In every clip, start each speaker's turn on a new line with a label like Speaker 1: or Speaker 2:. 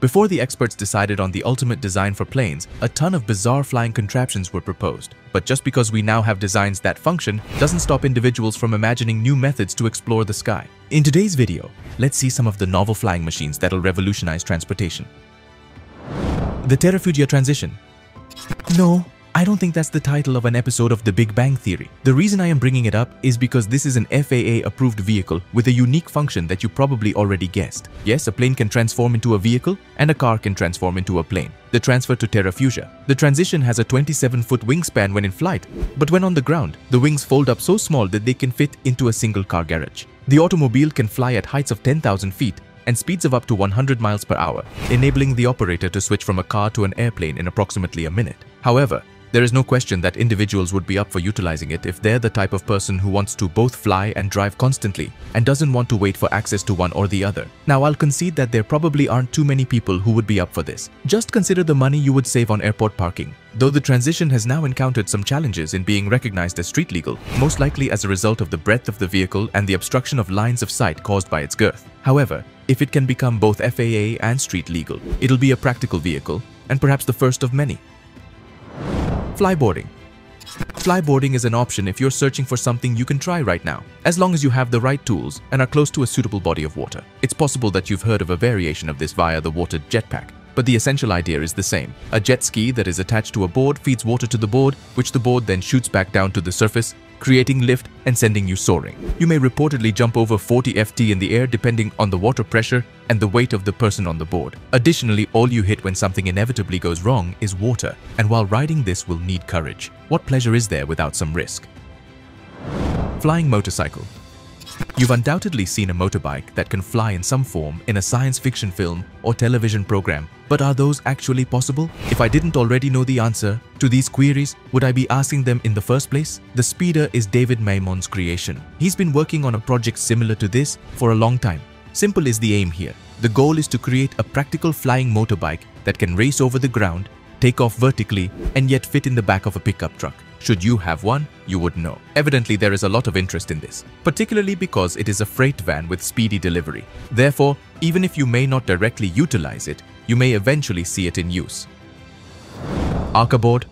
Speaker 1: Before the experts decided on the ultimate design for planes, a ton of bizarre flying contraptions were proposed. But just because we now have designs that function doesn't stop individuals from imagining new methods to explore the sky. In today's video, let's see some of the novel flying machines that'll revolutionize transportation. The Terrafugia Transition. No, I don't think that's the title of an episode of The Big Bang Theory. The reason I am bringing it up is because this is an FAA-approved vehicle with a unique function that you probably already guessed. Yes, a plane can transform into a vehicle, and a car can transform into a plane. The transfer to Terrafugia. The Transition has a 27-foot wingspan when in flight, but when on the ground, the wings fold up so small that they can fit into a single car garage. The automobile can fly at heights of 10,000 feet and speeds of up to 100 miles per hour, enabling the operator to switch from a car to an airplane in approximately a minute. However, there is no question that individuals would be up for utilizing it if they're the type of person who wants to both fly and drive constantly and doesn't want to wait for access to one or the other. Now, I'll concede that there probably aren't too many people who would be up for this. Just consider the money you would save on airport parking. Though the Transition has now encountered some challenges in being recognized as street legal, most likely as a result of the breadth of the vehicle and the obstruction of lines of sight caused by its girth. However, if it can become both FAA and street legal, it'll be a practical vehicle and perhaps the first of many. Flyboarding. Flyboarding is an option if you're searching for something you can try right now, as long as you have the right tools and are close to a suitable body of water. It's possible that you've heard of a variation of this via the water jetpack, but the essential idea is the same. A jet ski that is attached to a board feeds water to the board, which the board then shoots back down to the surface, creating lift and sending you soaring. You may reportedly jump over 40 ft in the air depending on the water pressure and the weight of the person on the board. Additionally, all you hit when something inevitably goes wrong is water, and while riding this will need courage. What pleasure is there without some risk? Flying motorcycle. You've undoubtedly seen a motorbike that can fly in some form in a science fiction film or television program, but are those actually possible? If I didn't already know the answer to these queries, would I be asking them in the first place? The Speeder is David Maimon's creation. He's been working on a project similar to this for a long time. Simple is the aim here. The goal is to create a practical flying motorbike that can race over the ground, take off vertically, and yet fit in the back of a pickup truck. Should you have one, you would know. Evidently, there is a lot of interest in this, particularly because it is a freight van with speedy delivery. Therefore, even if you may not directly utilize it, you may eventually see it in use. Arcaboard.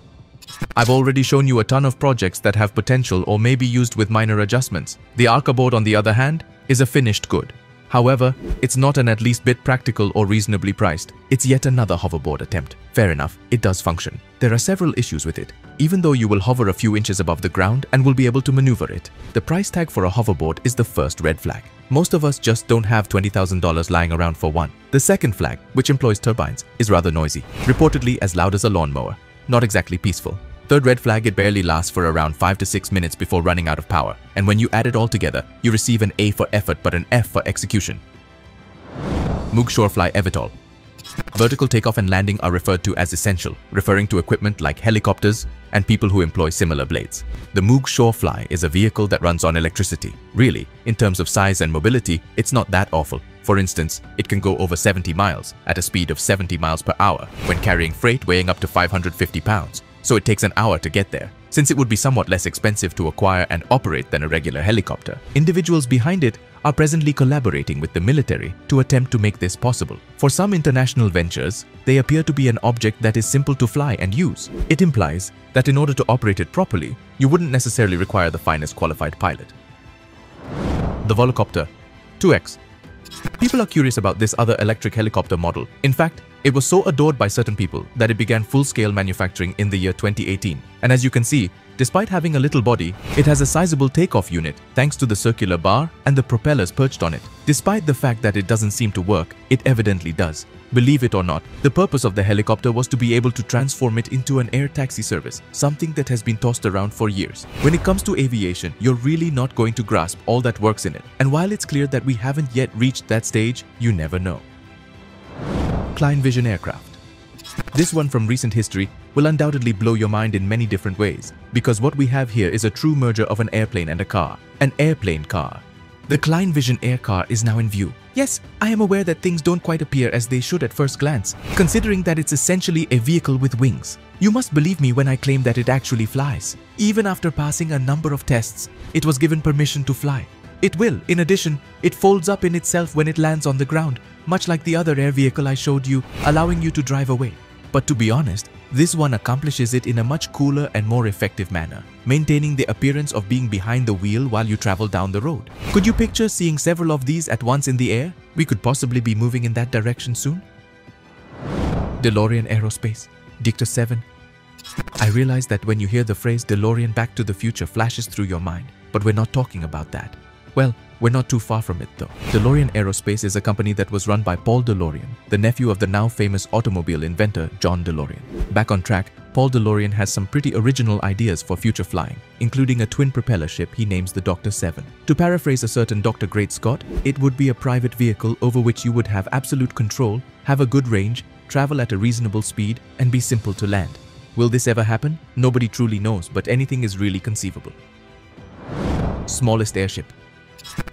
Speaker 1: I've already shown you a ton of projects that have potential or may be used with minor adjustments. The Arcaboard, on the other hand, is a finished good. However, it's not an at least bit practical or reasonably priced. It's yet another hoverboard attempt. Fair enough, it does function. There are several issues with it. Even though you will hover a few inches above the ground and will be able to maneuver it, the price tag for a hoverboard is the first red flag. Most of us just don't have $20,000 lying around for one. The second flag, which employs turbines, is rather noisy, reportedly as loud as a lawnmower. Not exactly peaceful. Third red flag, it barely lasts for around 5 to 6 minutes before running out of power, and when you add it all together, you receive an A for effort but an F for execution. Moog Shorefly eVTOL. Vertical takeoff and landing are referred to as essential, referring to equipment like helicopters and people who employ similar blades. The Moog Shorefly is a vehicle that runs on electricity. Really, in terms of size and mobility, it's not that awful. For instance, it can go over 70 miles at a speed of 70 miles per hour when carrying freight weighing up to 550 pounds. So it takes an hour to get there, since it would be somewhat less expensive to acquire and operate than a regular helicopter. Individuals behind it are presently collaborating with the military to attempt to make this possible. For some international ventures, they appear to be an object that is simple to fly and use. It implies that in order to operate it properly, you wouldn't necessarily require the finest qualified pilot. The Volocopter 2X. People are curious about this other electric helicopter model. In fact, it was so adored by certain people that it began full-scale manufacturing in the year 2018. And as you can see, despite having a little body, it has a sizable takeoff unit thanks to the circular bar and the propellers perched on it. Despite the fact that it doesn't seem to work, it evidently does. Believe it or not, the purpose of the helicopter was to be able to transform it into an air taxi service, something that has been tossed around for years. When it comes to aviation, you're really not going to grasp all that works in it. And while it's clear that we haven't yet reached that stage, you never know. Klein Vision Aircraft. This one from recent history will undoubtedly blow your mind in many different ways, because what we have here is a true merger of an airplane and a car. An airplane car. The Klein Vision Air Car is now in view. Yes, I am aware that things don't quite appear as they should at first glance, considering that it's essentially a vehicle with wings. You must believe me when I claim that it actually flies. Even after passing a number of tests, it was given permission to fly. It will. In addition, it folds up in itself when it lands on the ground, much like the other air vehicle I showed you, allowing you to drive away. But to be honest, this one accomplishes it in a much cooler and more effective manner, maintaining the appearance of being behind the wheel while you travel down the road. Could you picture seeing several of these at once in the air? We could possibly be moving in that direction soon. DeLorean Aerospace Dr. 7. I realize that when you hear the phrase DeLorean Back to the Future flashes through your mind, but we're not talking about that. Well, we're not too far from it though. DeLorean Aerospace is a company that was run by Paul DeLorean, the nephew of the now famous automobile inventor John DeLorean. Back on track, Paul DeLorean has some pretty original ideas for future flying, including a twin propeller ship he names the Dr. 7. To paraphrase a certain Dr. Great Scott, it would be a private vehicle over which you would have absolute control, have a good range, travel at a reasonable speed, and be simple to land. Will this ever happen? Nobody truly knows, but anything is really conceivable. Smallest airship.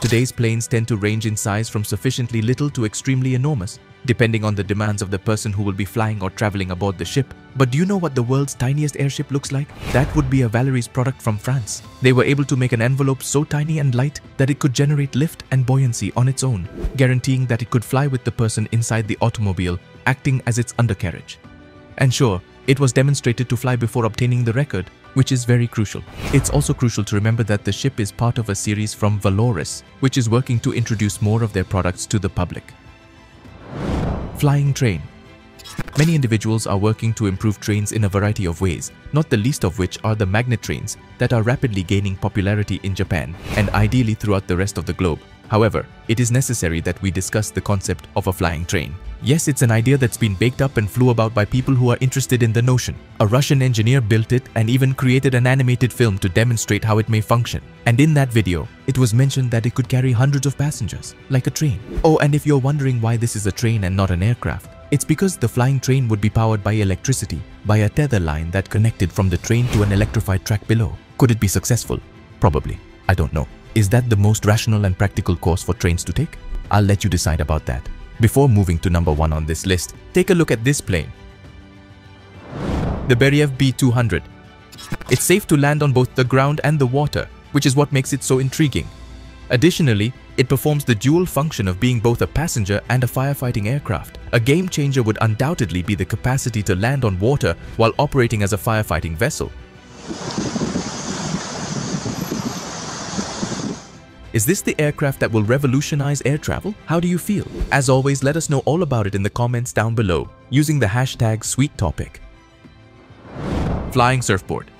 Speaker 1: Today's planes tend to range in size from sufficiently little to extremely enormous, depending on the demands of the person who will be flying or traveling aboard the ship. But do you know what the world's tiniest airship looks like? That would be a Valerie's product from France. They were able to make an envelope so tiny and light that it could generate lift and buoyancy on its own, guaranteeing that it could fly with the person inside the automobile, acting as its undercarriage. And sure, it was demonstrated to fly before obtaining the record, which is very crucial. It's also crucial to remember that the ship is part of a series from Valoris, which is working to introduce more of their products to the public. Flying train. Many individuals are working to improve trains in a variety of ways, not the least of which are the magnet trains that are rapidly gaining popularity in Japan and ideally throughout the rest of the globe. However, it is necessary that we discuss the concept of a flying train. Yes, it's an idea that's been baked up and flew about by people who are interested in the notion. A Russian engineer built it and even created an animated film to demonstrate how it may function. And in that video, it was mentioned that it could carry hundreds of passengers, like a train. Oh, and if you're wondering why this is a train and not an aircraft, it's because the flying train would be powered by electricity, by a tether line that connected from the train to an electrified track below. Could it be successful? Probably. I don't know. Is that the most rational and practical course for trains to take? I'll let you decide about that. Before moving to number 1 on this list, take a look at this plane. The BERF B-200. It's safe to land on both the ground and the water, which is what makes it so intriguing. Additionally, it performs the dual function of being both a passenger and a firefighting aircraft. A game changer would undoubtedly be the capacity to land on water while operating as a firefighting vessel. Is this the aircraft that will revolutionize air travel? How do you feel? As always, let us know all about it in the comments down below using the hashtag #SweetTopic. Flying surfboard.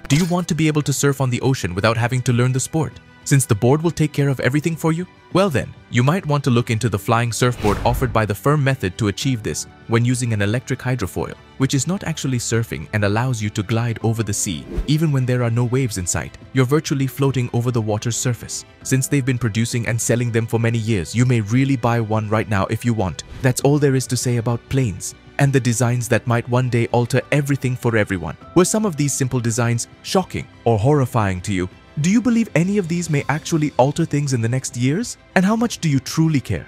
Speaker 1: Do you want to be able to surf on the ocean without having to learn the sport? Since the board will take care of everything for you? Well then, you might want to look into the flying surfboard offered by the firm method to achieve this when using an electric hydrofoil, which is not actually surfing and allows you to glide over the sea, even when there are no waves in sight. You're virtually floating over the water's surface. Since they've been producing and selling them for many years, you may really buy one right now if you want. That's all there is to say about planes and the designs that might one day alter everything for everyone. Were some of these simple designs shocking or horrifying to you? Do you believe any of these may actually alter things in the next years? And how much do you truly care?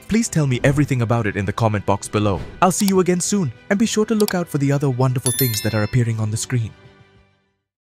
Speaker 1: Please tell me everything about it in the comment box below. I'll see you again soon, and be sure to look out for the other wonderful things that are appearing on the screen.